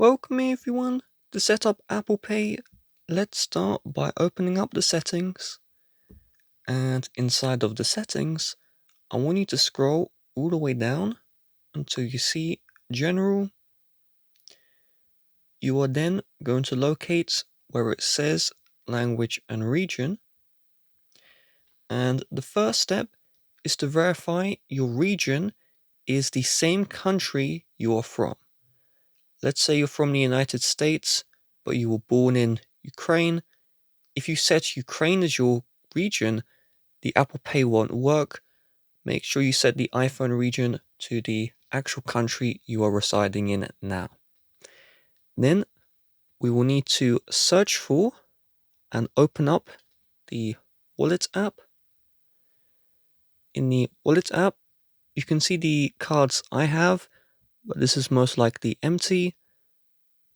Welcome everyone. To set up Apple Pay, let's start by opening up the settings. And inside of the settings, I want you to scroll all the way down until you see General. You are then going to locate where it says Language and Region. And the first step is to verify your region is the same country you are from. Let's say you're from the United States, but you were born in Ukraine. If you set Ukraine as your region, the Apple Pay won't work. Make sure you set the iPhone region to the actual country you are residing in now. Then we will need to search for and open up the Wallet app. In the Wallet app, you can see the cards I have, but this is most likely empty.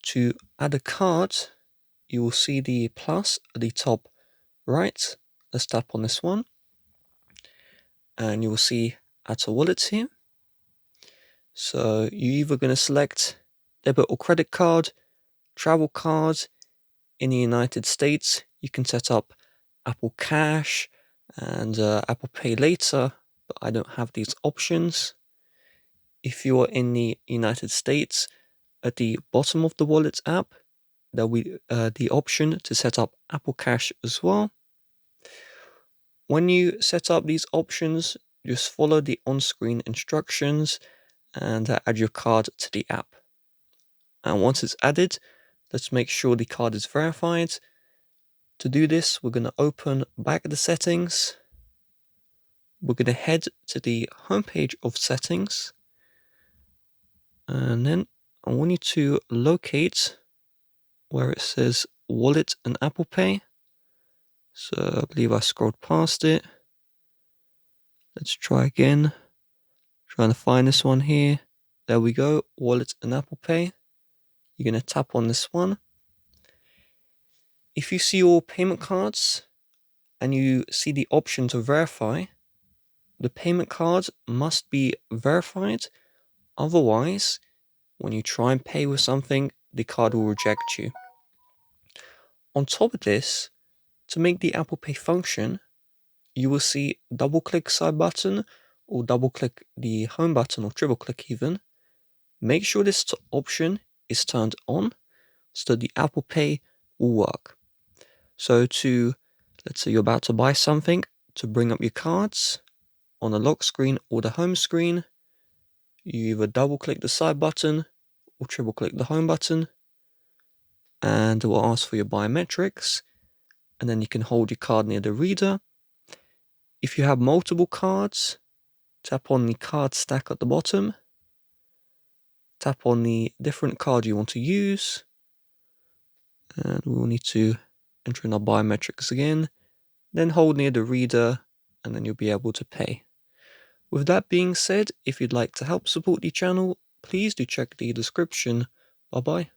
To add a card, you will see the plus at the top right. Let's tap on this one. And you will see add a wallet here. So you're either going to select debit or credit card, travel card. In the United States, you can set up Apple Cash and Apple Pay Later, but I don't have these options. If you are in the United States, at the bottom of the Wallet app, there'll be the option to set up Apple Cash as well. When you set up these options, just follow the on-screen instructions and add your card to the app. And once it's added, let's make sure the card is verified. To do this, we're going to open back the settings. We're going to head to the homepage of settings. And then I want you to locate where it says Wallet and Apple Pay. So I believe I scrolled past it. Let's try again. Trying to find this one here. There we go, Wallet and Apple Pay. You're going to tap on this one. If you see your payment cards and you see the option to verify, the payment card must be verified. Otherwise, when you try and pay with something, the card will reject you. On top of this, to make the Apple Pay function, you will see double click side button or double click the home button or triple click even. Make sure this option is turned on so that the Apple Pay will work. So let's say you're about to buy something, to bring up your cards on the lock screen or the home screen, you either double click the side button or triple click the home button, and it will ask for your biometrics, and then you can hold your card near the reader. If you have multiple cards, tap on the card stack at the bottom, tap on the different card you want to use, and we will need to enter in our biometrics again, then hold near the reader, and then you'll be able to pay. With that being said, if you'd like to help support the channel, please do check the description. Bye bye.